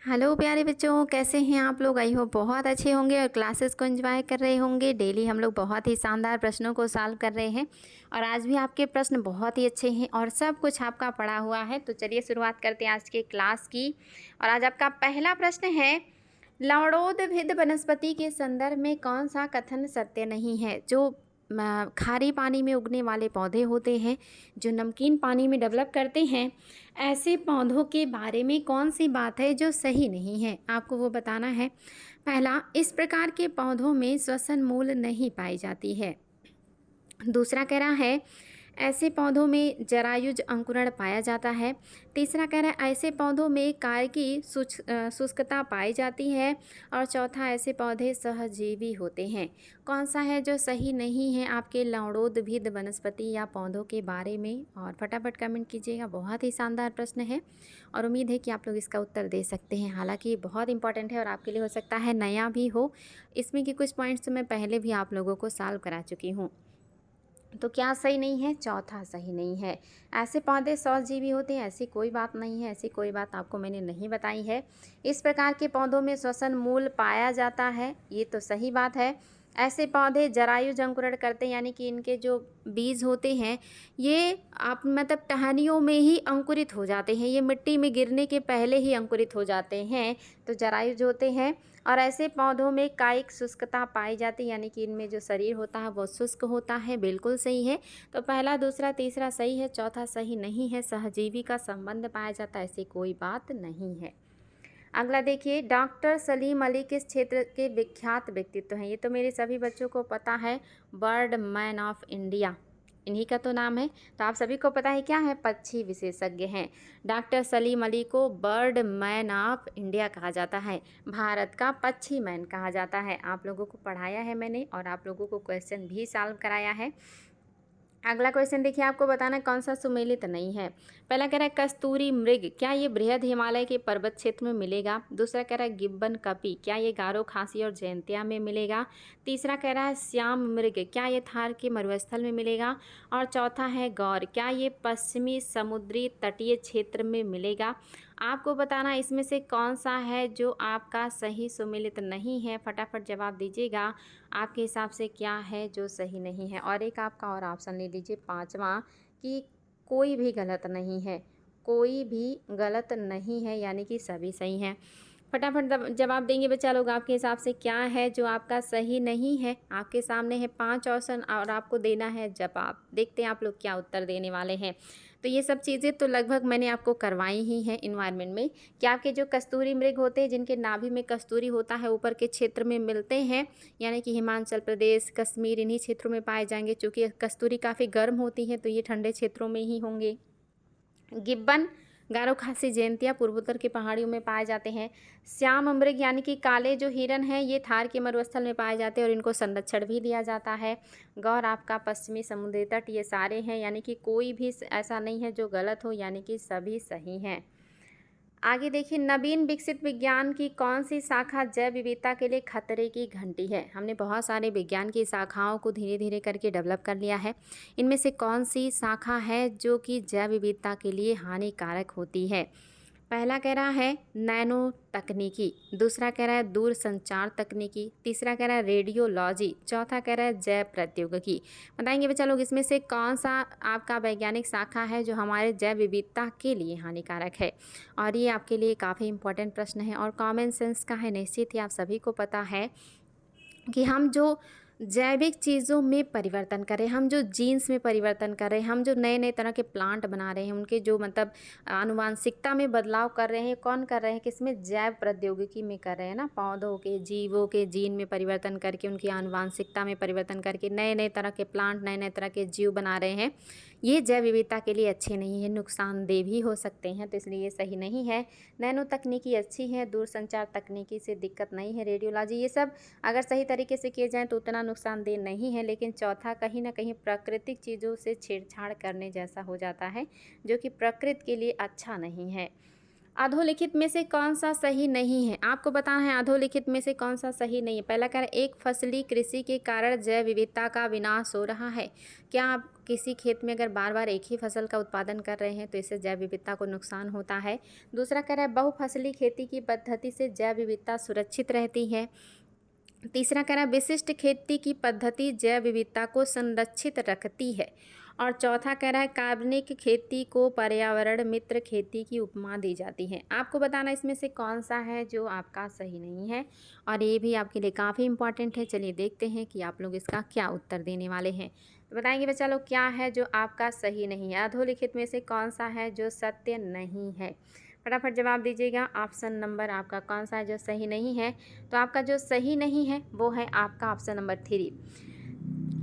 Hello प्यारे बच्चों, कैसे हैं आप लोग। आई होप बहुत अच्छे होंगे और क्लासेस को एंजॉय कर रहे होंगे। डेली हम लोग बहुत ही शानदार प्रश्नों को सॉल्व कर रहे हैं और आज भी आपके प्रश्न बहुत ही अच्छे हैं और सब कुछ आपका पढ़ा हुआ है। तो चलिए शुरुआत करते हैं आज के क्लास की। और आज आपका पहला प्रश्न है, लवणोद्भिद वनस्पति के संदर्भ में कौन सा कथन सत्य नहीं है। जो खारे पानी में उगने वाले पौधे होते हैं, जो नमकीन पानी में डेवलप करते हैं, ऐसे पौधों के बारे में कौन सी बात है जो सही नहीं है, आपको वो बताना है। पहला, इस प्रकार के पौधों में श्वसन मूल नहीं पाई जाती है। दूसरा कह रहा है, ऐसे पौधों में जरायुज अंकुरण पाया जाता है। तीसरा कह रहा है, ऐसे पौधों में काय की शुष्कता पाई जाती है। और चौथा, ऐसे पौधे सहजीवी होते हैं। कौन सा है जो सही नहीं है आपके लवणोद्भिद वनस्पति या पौधों के बारे में, और फटाफट कमेंट कीजिएगा। बहुत ही शानदार प्रश्न है और उम्मीद है कि आप लोग इसका उत्तर दे सकते हैं। हालांकि बहुत इंपॉर्टेंट है और आपके लिए हो सकता है नया भी हो। इसमें के कुछ पॉइंट्स तो मैं पहले भी आप लोगों को सॉल्व करा चुकी हूँ। तो क्या सही नहीं है? चौथा सही नहीं है। ऐसे पौधे 100 जीवी होते हैं, ऐसी कोई बात नहीं है, ऐसी कोई बात आपको मैंने नहीं बताई है। इस प्रकार के पौधों में श्वसन मूल पाया जाता है, ये तो सही बात है। ऐसे पौधे जरायुज अंकुरण करते हैं, यानी कि इनके जो बीज होते हैं ये आप मतलब टहनियों में ही अंकुरित हो जाते हैं, ये मिट्टी में गिरने के पहले ही अंकुरित हो जाते हैं, तो जरायुज होते हैं। और ऐसे पौधों में कायिक शुष्कता पाई जाती है, यानी कि इनमें जो शरीर होता है वो शुष्क होता है। बिल्कुल सही है। तो पहला, दूसरा, तीसरा सही है, चौथा सही नहीं है। सहजीवी का संबंध पाया जाता है, ऐसी कोई बात नहीं है। अगला देखिए, डॉक्टर सलीम अली किस क्षेत्र के विख्यात व्यक्तित्व हैं। ये तो मेरे सभी बच्चों को पता है, बर्ड मैन ऑफ इंडिया, इन्हीं का तो नाम है। तो आप सभी को पता है क्या है, पक्षी विशेषज्ञ हैं। डॉक्टर सलीम अली को बर्ड मैन ऑफ इंडिया कहा जाता है, भारत का पक्षी मैन कहा जाता है। आप लोगों को पढ़ाया है मैंने और आप लोगों को क्वेश्चन भी सॉल्व कराया है। अगला क्वेश्चन देखिए, आपको बताना कौन सा सुमेलित नहीं है। पहला कह रहा है कस्तूरी मृग, क्या ये बृहद हिमालय के पर्वत क्षेत्र में मिलेगा। दूसरा कह रहा है गिब्बन कपी, क्या ये गारो खासी और जयंतिया में मिलेगा। तीसरा कह रहा है श्याम मृग, क्या ये थार के मरुस्थल में मिलेगा। और चौथा है गौर, क्या ये पश्चिमी समुद्री तटीय क्षेत्र में मिलेगा। आपको बताना इसमें से कौन सा है जो आपका सही सुमेलित नहीं है। फटाफट जवाब दीजिएगा, आपके हिसाब से क्या है जो सही नहीं है। और एक आपका और ऑप्शन ले लीजिए, पांचवा, कि कोई भी गलत नहीं है, कोई भी गलत नहीं है, यानी कि सभी सही हैं। फटाफट जवाब देंगे बच्चा लोग, आपके हिसाब से क्या है जो आपका सही नहीं है। आपके सामने है 5 ऑप्शन और आपको देना है जवाब। देखते हैं आप लोग क्या उत्तर देने वाले हैं। तो ये सब चीज़ें तो लगभग मैंने आपको करवाई ही हैं इन्वायरमेंट में, कि आपके जो कस्तूरी मृग होते हैं, जिनके नाभि में कस्तूरी होता है, ऊपर के क्षेत्र में मिलते हैं, यानी कि हिमाचल प्रदेश, कश्मीर, इन्हीं क्षेत्रों में पाए जाएंगे। चूँकि कस्तूरी काफ़ी गर्म होती है तो ये ठंडे क्षेत्रों में ही होंगे। गिब्बन, गारो खासी, जयंतिया पूर्वोत्तर की पहाड़ियों में पाए जाते हैं। श्याम मृग यानी कि काले जो हिरन हैं, ये थार के मरुस्थल में पाए जाते हैं और इनको संरक्षण भी दिया जाता है। गौर आपका पश्चिमी समुद्री तट, ये सारे हैं, यानी कि कोई भी ऐसा नहीं है जो गलत हो, यानी कि सभी सही हैं। आगे देखिए, नवीन विकसित विज्ञान की कौन सी शाखा जैव विविधता के लिए खतरे की घंटी है। हमने बहुत सारे विज्ञान की शाखाओं को धीरे धीरे करके डेवलप कर लिया है। इनमें से कौन सी शाखा है जो कि जैव विविधता के लिए हानिकारक होती है। पहला कह रहा है नैनो तकनीकी, दूसरा कह रहा है दूर संचार तकनीकी, तीसरा कह रहा है रेडियोलॉजी, चौथा कह रहा है जैव प्रौद्योगिकी। बताएंगे बच्चा लोग इसमें से कौन सा आपका वैज्ञानिक शाखा है जो हमारे जैव विविधता के लिए हानिकारक है। और ये आपके लिए काफ़ी इंपॉर्टेंट प्रश्न है और कॉमन सेंस का है। निश्चित ही आप सभी को पता है कि हम जो जैविक चीज़ों में परिवर्तन कर रहे हैं, हम जो जीन्स में परिवर्तन कर रहे हैं, हम जो नए नए तरह के प्लांट बना रहे हैं, उनके जो मतलब आनुवांशिकता में बदलाव कर रहे हैं, कौन कर रहे हैं, किसमें, जैव प्रौद्योगिकी में कर रहे हैं ना। पौधों के, जीवों के जीन में परिवर्तन करके, उनकी आनुवांशिकता में परिवर्तन करके नए नए तरह के प्लांट, नए नए तरह के जीव बना रहे हैं। ये जैव विविधता के लिए अच्छे नहीं है, नुकसानदेह भी हो सकते हैं, तो इसलिए ये सही नहीं है। नैनो तकनीकी अच्छी है, दूरसंचार तकनीकी से दिक्कत नहीं है, रेडियोलॉजी, ये सब अगर सही तरीके से किए जाएँ तो उतना नुकसानदेह नहीं है। लेकिन चौथा कहीं ना कहीं प्राकृतिक चीज़ों से छेड़छाड़ करने जैसा हो जाता है, जो कि प्रकृति के लिए अच्छा नहीं है। अधोलिखित में से कौन सा सही नहीं है? आपको बताना है अधोलिखित में से कौन सा सही नहीं है। पहला कह रहा है एक फसली कृषि के कारण जैव विविधता का विनाश हो रहा है। क्या आप किसी खेत में अगर बार बार एक ही फसल का उत्पादन कर रहे हैं तो इससे जैव विविधता को नुकसान होता है। दूसरा कह रहा है बहुफसली खेती की पद्धति से जैव विविधता सुरक्षित रहती है। तीसरा कह रहा है विशिष्ट खेती की पद्धति जैव विविधता को संरक्षित रखती है। और चौथा कह रहा है कार्बनिक खेती को पर्यावरण मित्र खेती की उपमा दी जाती है। आपको बताना इसमें से कौन सा है जो आपका सही नहीं है, और ये भी आपके लिए काफ़ी इंपॉर्टेंट है। चलिए देखते हैं कि आप लोग इसका क्या उत्तर देने वाले हैं। तो बताएंगे बच्चा लोग क्या है जो आपका सही नहीं है, अधोलिखित में से कौन सा है जो सत्य नहीं है। फटाफट जवाब दीजिएगा। ऑप्शन नंबर आपका कौन सा है जो सही नहीं है? तो आपका जो सही नहीं है वो है आपका ऑप्शन नंबर 3।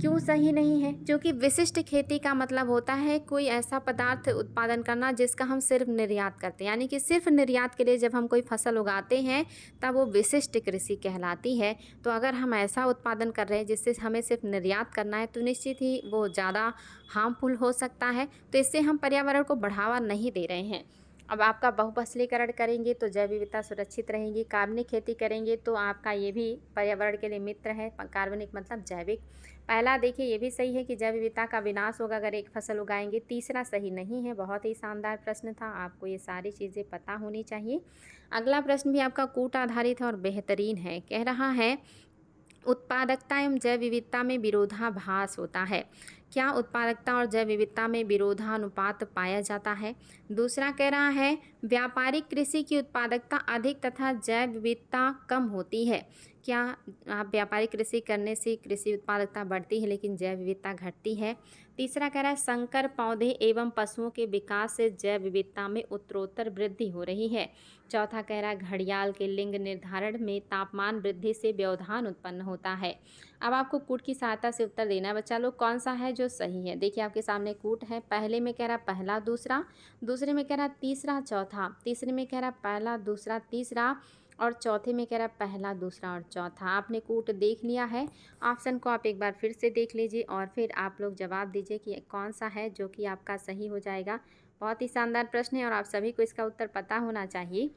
क्यों सही नहीं है? क्योंकि विशिष्ट खेती का मतलब होता है कोई ऐसा पदार्थ उत्पादन करना जिसका हम सिर्फ निर्यात करते हैं, यानी कि सिर्फ निर्यात के लिए जब हम कोई फसल उगाते हैं तब वो विशिष्ट कृषि कहलाती है। तो अगर हम ऐसा उत्पादन कर रहे हैं जिससे हमें सिर्फ निर्यात करना है तो निश्चित ही वो ज़्यादा हार्मफुल हो सकता है। तो इससे हम पर्यावरण को बढ़ावा नहीं दे रहे हैं। अब आपका बहुफसलीकरण करेंगे तो जैव विविधता सुरक्षित रहेगी। कार्बनिक खेती करेंगे तो आपका ये भी पर्यावरण के लिए मित्र है। कार्बनिक मतलब जैविक। पहला देखिए ये भी सही है कि जैव विविधता का विनाश होगा अगर एक फसल उगाएंगे। तीसरा सही नहीं है। बहुत ही शानदार प्रश्न था, आपको ये सारी चीज़ें पता होनी चाहिए। अगला प्रश्न भी आपका कूट आधारित है और बेहतरीन है। कह रहा है उत्पादकता एवं जैव विविधता में विरोधाभास होता है। क्या उत्पादकता और जैव विविधता में विरोधानुपात पाया जाता है? दूसरा कह रहा है व्यापारिक कृषि की उत्पादकता अधिक तथा जैव विविधता कम होती है। क्या आप व्यापारिक कृषि करने से कृषि उत्पादकता बढ़ती है लेकिन जैव विविधता घटती है? तीसरा कह रहा है संकर पौधे एवं पशुओं के विकास से जैव विविधता में उत्तरोत्तर वृद्धि हो रही है। चौथा कह रहा है घड़ियाल के लिंग निर्धारण में तापमान वृद्धि से व्यवधान उत्पन्न होता है। अब आपको कूट की सहायता से उत्तर देना है बच्चा लोग, कौन सा है जो सही है। देखिए आपके सामने कूट है। पहले में कह रहा पहला दूसरा, दूसरे में कह रहा तीसरा चौथा, तीसरे में कह रहा पहला दूसरा तीसरा, और चौथे में कह रहा पहला दूसरा और चौथा। आपने कूट देख लिया है। ऑप्शन को आप एक बार फिर से देख लीजिए और फिर आप लोग जवाब दीजिए कि कौन सा है जो कि आपका सही हो जाएगा। बहुत ही शानदार प्रश्न है और आप सभी को इसका उत्तर पता होना चाहिए।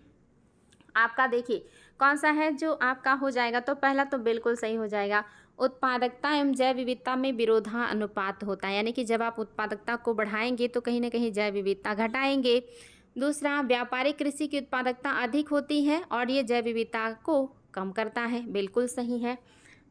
आपका देखिए कौन सा है जो आपका हो जाएगा। तो पहला तो बिल्कुल सही हो जाएगा। उत्पादकता एवं जैव विविधता में विरोधानुपात होता है, यानी कि जब आप उत्पादकता को बढ़ाएंगे तो कहीं ना कहीं जैव विविधता घटाएंगे। दूसरा व्यापारिक कृषि की उत्पादकता अधिक होती है और ये जैव विविधता को कम करता है, बिल्कुल सही है।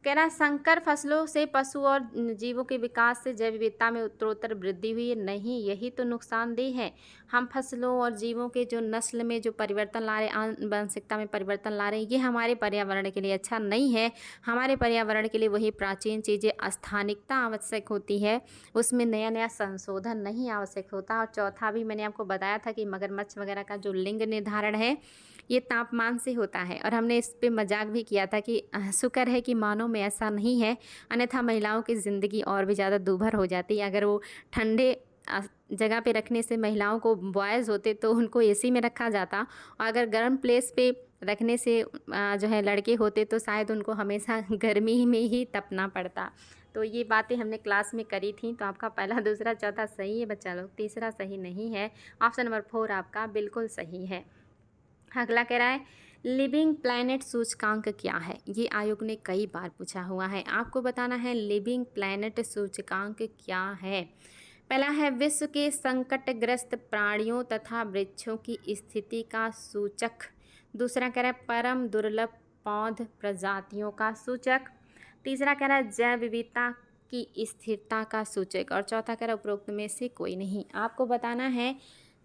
कह रहा संकर फसलों से पशु और जीवों के विकास से जैव विविधता में उत्तरोत्तर वृद्धि हुई है। नहीं, यही तो नुकसानदेह है। हम फसलों और जीवों के जो नस्ल में जो परिवर्तन ला रहे हैं, आनुवंशिकता में परिवर्तन ला रहे हैं, ये हमारे पर्यावरण के लिए अच्छा नहीं है। हमारे पर्यावरण के लिए वही प्राचीन चीज़ें स्थानिकता आवश्यक होती है, उसमें नया नया संशोधन नहीं आवश्यक होता। और चौथा भी मैंने आपको बताया था कि मगरमच्छ वगैरह का जो लिंग निर्धारण है ये तापमान से होता है, और हमने इस पे मजाक भी किया था कि शुक्र है कि मानव में ऐसा नहीं है, अन्यथा महिलाओं की ज़िंदगी और भी ज़्यादा दूभर हो जाती है। अगर वो ठंडे जगह पे रखने से महिलाओं को बॉयज़ होते तो उनको एसी में रखा जाता, और अगर गर्म प्लेस पे रखने से जो है लड़के होते तो शायद उनको हमेशा गर्मी में ही तपना पड़ता। तो ये बातें हमने क्लास में करी थी। तो आपका पहला दूसरा चौथा सही है बच्चा लोग, तीसरा सही नहीं है। ऑप्शन नंबर 4 आपका बिल्कुल सही है। अगला कह रहा है लिविंग प्लैनेट सूचकांक क्या है। ये आयोग ने कई बार पूछा हुआ है, आपको बताना है लिविंग प्लैनेट सूचकांक क्या है। पहला है विश्व के संकटग्रस्त प्राणियों तथा वृक्षों की स्थिति का सूचक। दूसरा कह रहा है परम दुर्लभ पौध प्रजातियों का सूचक। तीसरा कह रहा है जैव विविधता की स्थिरता का सूचक, और चौथा कह रहा है उपरोक्त में से कोई नहीं। आपको बताना है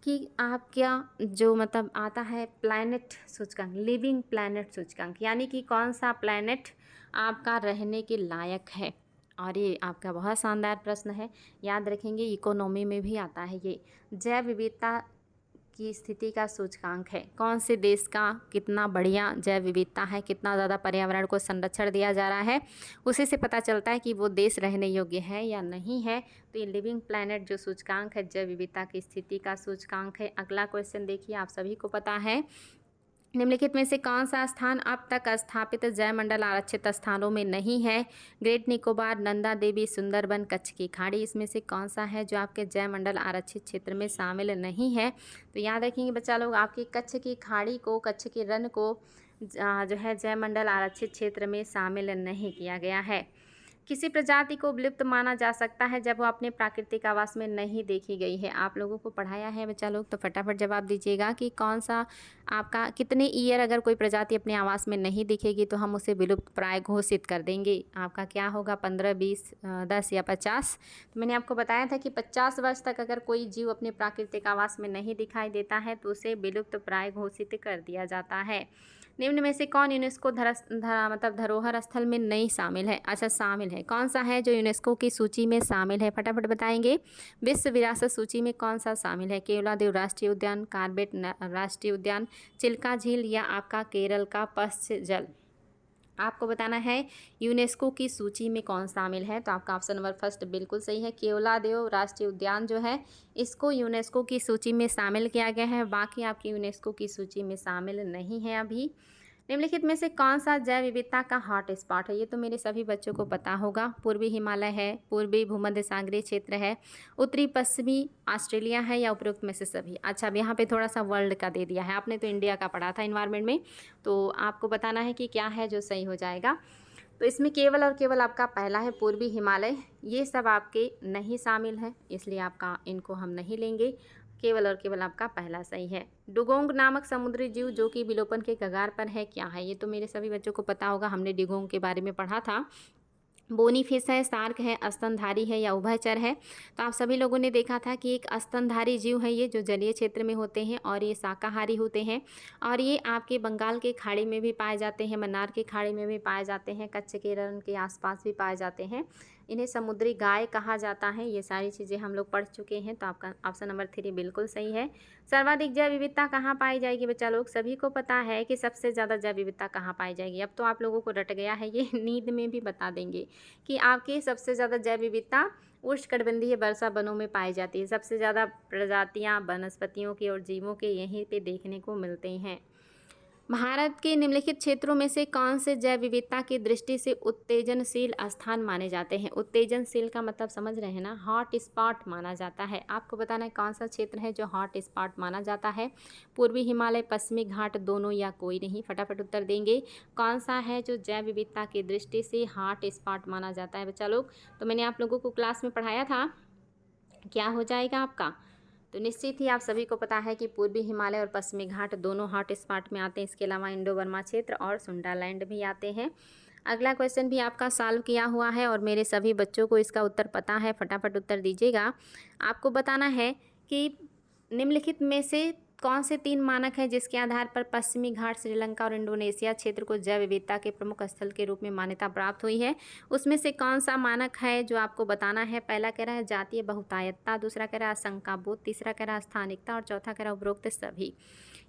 कि आप क्या जो मतलब आता है प्लैनेट सूचकांक, लिविंग प्लैनेट सूचकांक, यानी कि कौन सा प्लैनेट आपका रहने के लायक है। और ये आपका बहुत शानदार प्रश्न है, याद रखेंगे इकोनॉमी में भी आता है ये। जैव विविधता की स्थिति का सूचकांक है, कौन से देश का कितना बढ़िया जैव विविधता है, कितना ज़्यादा पर्यावरण को संरक्षण दिया जा रहा है, उसी से पता चलता है कि वो देश रहने योग्य है या नहीं है। तो ये लिविंग प्लैनेट जो सूचकांक है जैव विविधता की स्थिति का सूचकांक है। अगला क्वेश्चन देखिए, आप सभी को पता है निम्नलिखित में से कौन सा स्थान अब तक स्थापित जयमंडल आरक्षित स्थानों में नहीं है? ग्रेट निकोबार, नंदा देवी, सुंदरबन, कच्छ की खाड़ी। इसमें से कौन सा है जो आपके जयमंडल आरक्षित क्षेत्र में शामिल नहीं है? तो याद रखेंगे बच्चा लोग, आपकी कच्छ की खाड़ी को, कच्छ के रण को जो है जयमंडल आरक्षित क्षेत्र में शामिल नहीं किया गया है। किसी प्रजाति को विलुप्त माना जा सकता है जब वो अपने प्राकृतिक आवास में नहीं देखी गई है? आप लोगों को पढ़ाया है बच्चा लोग, तो फटाफट जवाब दीजिएगा कि कौन सा आपका कितने ईयर अगर कोई प्रजाति अपने आवास में नहीं दिखेगी तो हम उसे विलुप्त प्राय घोषित कर देंगे। आपका क्या होगा? 15, 20, 10 या 50? तो मैंने आपको बताया था कि 50 वर्ष तक अगर कोई जीव अपने प्राकृतिक आवास में नहीं दिखाई देता है तो उसे विलुप्त प्राय घोषित कर दिया जाता है। निम्न में से कौन यूनेस्को धरोहर स्थल में नहीं शामिल है? अच्छा, शामिल है। कौन सा है जो यूनेस्को की सूची में शामिल है? फटाफट बताएंगे। विश्व विरासत सूची में कौन सा शामिल है? केवलादेव राष्ट्रीय उद्यान, कार्बेट राष्ट्रीय उद्यान, चिल्का झील या आपका केरल का पश्च जल? आपको बताना है यूनेस्को की सूची में कौन शामिल है। तो आपका ऑप्शन नंबर फर्स्ट बिल्कुल सही है। केवलादेव राष्ट्रीय उद्यान जो है इसको यूनेस्को की सूची में शामिल किया गया है, बाकी आपकी यूनेस्को की सूची में शामिल नहीं है अभी। निम्नलिखित में से कौन सा जैव विविधता का हॉट स्पॉट है? ये तो मेरे सभी बच्चों को पता होगा। पूर्वी हिमालय है, पूर्वी भूमध्य सागरीय क्षेत्र है, उत्तरी पश्चिमी ऑस्ट्रेलिया है या उपरोक्त में से सभी? अच्छा, अब यहाँ पे थोड़ा सा वर्ल्ड का दे दिया है, आपने तो इंडिया का पढ़ा था इन्वायरमेंट में, तो आपको बताना है कि क्या है जो सही हो जाएगा। तो इसमें केवल और केवल आपका पहला है पूर्वी हिमालय, ये सब आपके नहीं शामिल है, इसलिए आपका इनको हम नहीं लेंगे। केवल और केवल आपका पहला सही है। डुगोंग नामक समुद्री जीव जो कि विलोपन के कगार पर है, क्या है? ये तो मेरे सभी बच्चों को पता होगा, हमने डुगोंग के बारे में पढ़ा था। बोनी फिश है, शार्क है, स्तनधारी है या उभयचर है? तो आप सभी लोगों ने देखा था कि एक स्तनधारी जीव है ये, जो जलीय क्षेत्र में होते हैं और ये शाकाहारी होते हैं और ये आपके बंगाल के खाड़ी में भी पाए जाते हैं, मन्नार के खाड़ी में भी पाए जाते हैं, कच्छ के रण के आसपास भी पाए जाते हैं। इन्हें समुद्री गाय कहा जाता है। ये सारी चीज़ें हम लोग पढ़ चुके हैं, तो आपका ऑप्शन नंबर 3 बिल्कुल सही है। सर्वाधिक जैव विविधता कहाँ पाई जाएगी बच्चा लोग? सभी को पता है कि सबसे ज़्यादा जैव विविधता कहाँ पाई जाएगी। अब तो आप लोगों को रट गया है ये, नींद में भी बता देंगे कि आपकी सबसे ज़्यादा जैव विविधता उष्णकटिबंधीय वर्षा वनों में पाई जाती है। सबसे ज़्यादा प्रजातियाँ वनस्पतियों के और जीवों के यहीं पे देखने को मिलते हैं। भारत के निम्नलिखित क्षेत्रों में से कौन से जैव विविधता की दृष्टि से उत्तेजनशील स्थान माने जाते हैं? उत्तेजनशील का मतलब समझ रहे हैं ना, हॉट स्पॉट माना जाता है। आपको बताना है कौन सा क्षेत्र है जो हॉट स्पॉट माना जाता है? पूर्वी हिमालय, पश्चिमी घाट, दोनों या कोई नहीं? फटाफट उत्तर देंगे। कौन सा है जो जैव विविधता की दृष्टि से हॉट स्पॉट माना जाता है बच्चा लोग? तो मैंने आप लोगों को क्लास में पढ़ाया था, क्या हो जाएगा आपका? तो निश्चित ही आप सभी को पता है कि पूर्वी हिमालय और पश्चिमी घाट दोनों हॉट स्पॉट में आते हैं। इसके अलावा इंडो बर्मा क्षेत्र और सुंडालैंड भी आते हैं। अगला क्वेश्चन भी आपका सॉल्व किया हुआ है और मेरे सभी बच्चों को इसका उत्तर पता है, फटाफट उत्तर दीजिएगा। आपको बताना है कि निम्नलिखित में से कौन से 3 मानक हैं जिसके आधार पर पश्चिमी घाट, श्रीलंका और इंडोनेशिया क्षेत्र को जैव विविधता के प्रमुख स्थल के रूप में मान्यता प्राप्त हुई है? उसमें से कौन सा मानक है जो आपको बताना है? पहला कह रहा है जातीय बहुतायतता, दूसरा कह रहा है आशंका बोध, तीसरा कह रहा है स्थानिकता और चौथा कह रहा है उपरोक्त सभी।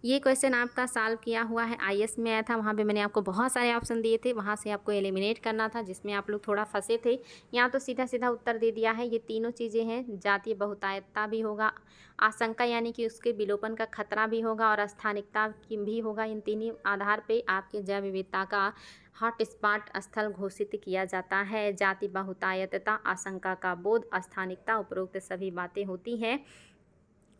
ये क्वेश्चन आपका सॉल्व किया हुआ है, आईएएस में आया था, वहाँ पे मैंने आपको बहुत सारे ऑप्शन दिए थे, वहाँ से आपको एलिमिनेट करना था जिसमें आप लोग थोड़ा फंसे थे। यहाँ तो सीधा सीधा उत्तर दे दिया है। ये तीनों चीज़ें हैं, जातीय बहुतायतता भी होगा, आशंका यानी कि उसके विलोपन का खतरा भी होगा और स्थानिकता की भी होगा। इन तीनों आधार पे आपके जैव विविधता का हॉट स्पॉट स्थल घोषित किया जाता है। जाति बहुतायतता, आशंका का बोध, स्थानिकता, उपरोक्त सभी बातें होती हैं।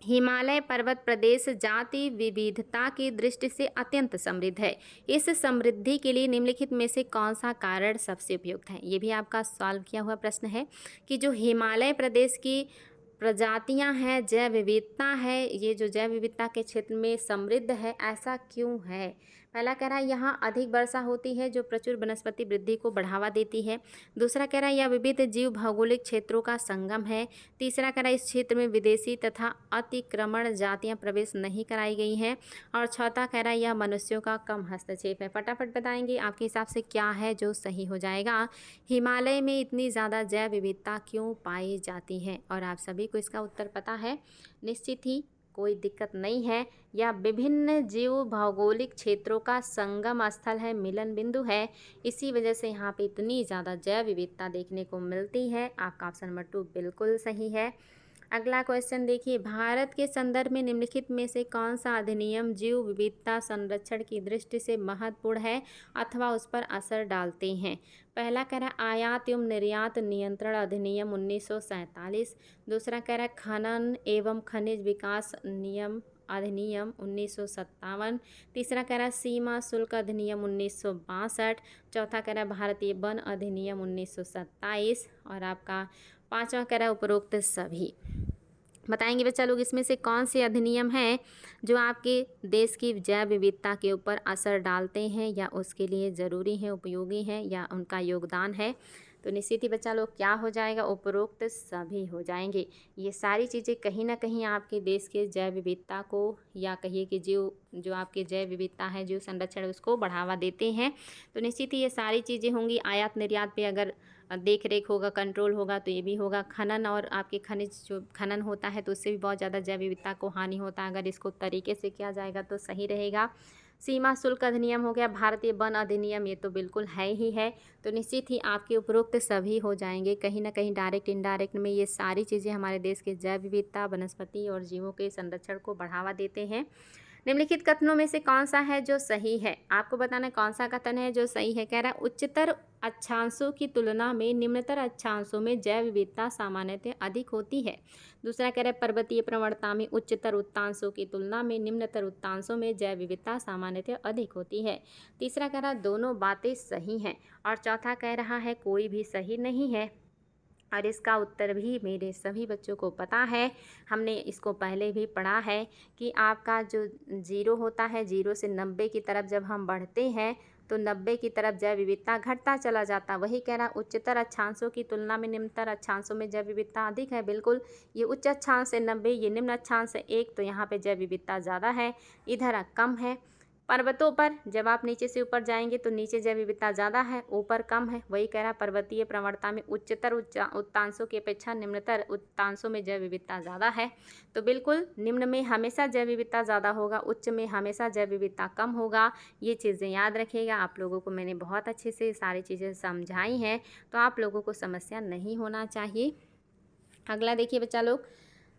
हिमालय पर्वत प्रदेश जाति विविधता की दृष्टि से अत्यंत समृद्ध है। इस समृद्धि के लिए निम्नलिखित में से कौन सा कारण सबसे उपयुक्त है? ये भी आपका सॉल्व किया हुआ प्रश्न है कि जो हिमालय प्रदेश की प्रजातियां हैं, जैव विविधता है, ये जो जैव विविधता के क्षेत्र में समृद्ध है, ऐसा क्यों है? पहला कह रहा है यहाँ अधिक वर्षा होती है जो प्रचुर वनस्पति वृद्धि को बढ़ावा देती है। दूसरा कह रहा है यह विविध जीव भौगोलिक क्षेत्रों का संगम है। तीसरा कह रहा है इस क्षेत्र में विदेशी तथा अतिक्रमण जातियां प्रवेश नहीं कराई गई हैं। और चौथा कह रहा है यह मनुष्यों का कम हस्तक्षेप है। फटाफट बताएंगे आपके हिसाब से क्या है जो सही हो जाएगा? हिमालय में इतनी ज़्यादा जैव विविधता क्यों पाई जाती है? और आप सभी को इसका उत्तर पता है, निश्चित ही कोई दिक्कत नहीं है। यह विभिन्न जीव भौगोलिक क्षेत्रों का संगम स्थल है, मिलन बिंदु है, इसी वजह से यहाँ पे इतनी ज़्यादा जैव विविधता देखने को मिलती है। आपका ऑप्शन नंबर 2 बिल्कुल सही है। अगला क्वेश्चन देखिए, भारत के संदर्भ में निम्नलिखित में से कौन सा अधिनियम जीव विविधता संरक्षण की दृष्टि से महत्वपूर्ण है अथवा उस पर असर डालते हैं। पहला कह रहा है आयात एवं निर्यात नियंत्रण अधिनियम 1947। दूसरा कह रहा है खनन एवं खनिज विकास नियम अधिनियम 1957। तीसरा कह रहा है सीमा शुल्क अधिनियम 1962। चौथा कह रहा है भारतीय वन अधिनियम 1927। और आपका पांचवा कह रहा है उपरोक्त सभी। बताएंगे बच्चा लोग इसमें से कौन से अधिनियम हैं जो आपके देश की जैव विविधता के ऊपर असर डालते हैं या उसके लिए ज़रूरी हैं, उपयोगी हैं या उनका योगदान है। तो निश्चित ही बच्चा लोग क्या हो जाएगा, उपरोक्त सभी हो जाएंगे। ये सारी चीज़ें कहीं ना कहीं आपके देश के जैव विविधता को या कहिए कि जो आपके जैव विविधता है, जीव संरक्षण है, उसको बढ़ावा देते हैं। तो निश्चित ही ये सारी चीज़ें होंगी। आयात निर्यात पे अगर देख रेख होगा, कंट्रोल होगा तो ये भी होगा। खनन और आपके खनिज जो खनन होता है तो उससे भी बहुत ज़्यादा जैव विविधता को हानि होता है। अगर इसको तरीके से किया जाएगा तो सही रहेगा। सीमा शुल्क अधिनियम हो गया, भारतीय वन अधिनियम, ये तो बिल्कुल है ही है। तो निश्चित ही आपके उपरोक्त सभी हो जाएंगे। कहीं ना कहीं डायरेक्ट इनडायरेक्ट में ये सारी चीज़ें हमारे देश के जैव विविधता, वनस्पति और जीवों के संरक्षण को बढ़ावा देते हैं। निम्नलिखित कथनों में से कौन सा है जो सही है, आपको बताना है कौन सा कथन है जो सही है। कह रहा है उच्चतर अक्षांशों की तुलना में निम्नतर अक्षांशों में जैव विविधता सामान्यतः अधिक होती है। दूसरा कह रहा है पर्वतीय प्रवणता में उच्चतर उत्तांशों की तुलना में निम्नतर उत्तांशों में जैव विविधता सामान्यतः अधिक होती है। तीसरा कह रहा है दोनों बातें सही हैं। और चौथा कह रहा है कोई भी सही नहीं है। और इसका उत्तर भी मेरे सभी बच्चों को पता है, हमने इसको पहले भी पढ़ा है कि आपका जो जीरो होता है, जीरो से 90 की तरफ जब हम बढ़ते हैं तो 90 की तरफ जैव विविधता घटता चला जाता। वही कह रहा उच्चतर अक्षांशों की तुलना में निम्नतर अक्षांशों में जैव विविधता अधिक है। बिल्कुल, ये उच्च अक्षांश है 90, ये निम्न अक्षांश है 1, तो यहाँ पे जैव विविधता ज़्यादा है, इधर कम है। पर्वतों पर जब आप नीचे से ऊपर जाएंगे तो नीचे जैव विविधता ज़्यादा है, ऊपर कम है। वही कह रहा पर्वतीय प्रवणता में उच्चतर उत्तांशों की अपेक्षा निम्नतर उत्तांशों में जैव विविधता ज़्यादा है। तो बिल्कुल निम्न में हमेशा जैव विविधता ज़्यादा होगा, उच्च में हमेशा जैव विविधता कम होगा। ये चीज़ें याद रखिएगा। आप लोगों को मैंने बहुत अच्छे से सारी चीज़ें समझाई हैं, तो आप लोगों को समस्या नहीं होना चाहिए। अगला देखिए बच्चा लोग,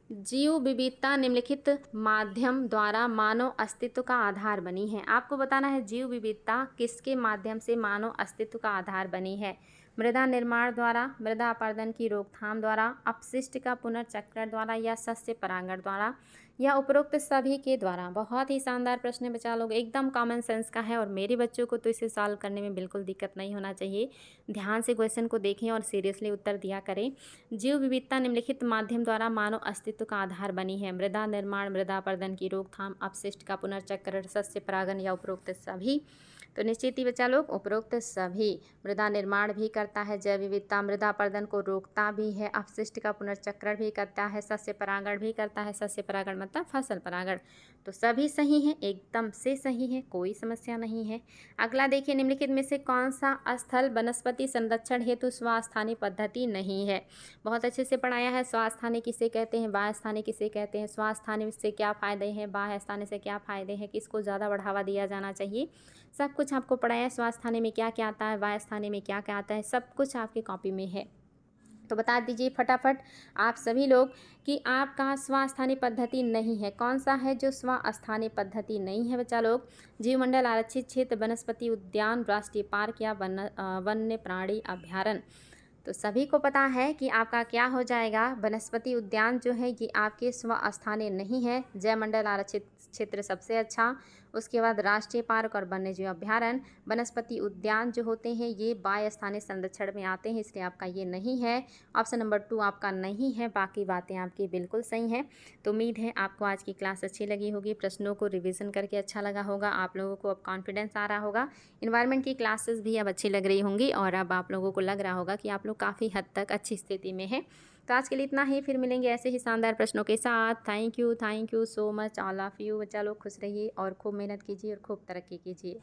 जीव विविधता निम्नलिखित माध्यम द्वारा मानव अस्तित्व का आधार बनी है। आपको बताना है जीव विविधता किसके माध्यम से मानव अस्तित्व का आधार बनी है। मृदा निर्माण द्वारा, मृदा अपरदन की रोकथाम द्वारा, अपशिष्ट का पुनर्चक्रण द्वारा या सस्य परागण द्वारा या उपरोक्त सभी के द्वारा। बहुत ही शानदार प्रश्न है बच्चा लोग, एकदम कॉमन सेंस का है और मेरे बच्चों को तो इसे सॉल्व करने में बिल्कुल दिक्कत नहीं होना चाहिए। ध्यान से क्वेश्चन को देखें और सीरियसली उत्तर दिया करें। जीव विविधता निम्नलिखित माध्यम द्वारा मानव अस्तित्व का आधार बनी है। मृदा निर्माण, मृदा अपरदन की रोकथाम, अपशिष्ट का पुनर्चक्रण, सस्य परागण या उपरोक्त सभी। तो निश्चित ही बच्चा लोग उपरोक्त सभी। मृदा निर्माण भी करता है जैव विविधता, मृदा अपरदन को रोकता भी है, अपशिष्ट का पुनर्चक्रण भी करता है, सस्य परागण भी करता है। सस्य परागण मतलब फसल परागण। तो सभी सही हैं, एकदम से सही है, कोई समस्या नहीं है। अगला देखिए, निम्नलिखित में से कौन सा स्थल वनस्पति संरक्षण हेतु स्वास्थानी पद्धति नहीं है। बहुत अच्छे से पढ़ाया है। स्वास्थानी किसे कहते हैं, बाह्य स्थानीय किसे कहते हैं, स्वास्थानी से क्या फ़ायदे हैं, बाह्य स्थानीय से क्या फ़ायदे हैं, किसको ज़्यादा बढ़ावा दिया जाना चाहिए, सब कुछ आपको पढ़ाया है। स्वास्थानी में क्या क्या आता है, बाह्य स्थानीय में क्या क्या आता है, सब कुछ आपकी कॉपी में है। तो बता दीजिए फटाफट आप सभी लोग कि आपका स्वास्थानीय पद्धति नहीं है। कौन सा है जो स्वास्थानीय पद्धति नहीं है बच्चा लोग? जीवमंडल आरक्षित क्षेत्र, वनस्पति उद्यान, राष्ट्रीय पार्क या वन्य प्राणी अभ्यारण्य। तो सभी को पता है कि आपका क्या हो जाएगा, वनस्पति उद्यान जो है ये आपके स्थानीय नहीं है। जयमंडल आरक्षित क्षेत्र सबसे अच्छा, उसके बाद राष्ट्रीय पार्क और वन्यजीव अभ्यारण्य। वनस्पति उद्यान जो होते हैं ये बाह्य स्थानीय संरक्षण में आते हैं, इसलिए आपका ये नहीं है। ऑप्शन नंबर 2 आपका नहीं है, बाकी बातें आपकी बिल्कुल सही हैं। तो उम्मीद है आपको आज की क्लास अच्छी लगी होगी, प्रश्नों को रिवीजन करके अच्छा लगा होगा, आप लोगों को अब कॉन्फिडेंस आ रहा होगा। इन्वायरमेंट की क्लासेस भी अब अच्छी लग रही होंगी और अब आप लोगों को लग रहा होगा कि आप लोग काफ़ी हद तक अच्छी स्थिति में हैं। तो आज के लिए इतना ही, फिर मिलेंगे ऐसे ही शानदार प्रश्नों के साथ। Thank you so much all of you. बच्चा लोग खुश रहिए और खूब मेहनत कीजिए और खूब तरक्की कीजिए।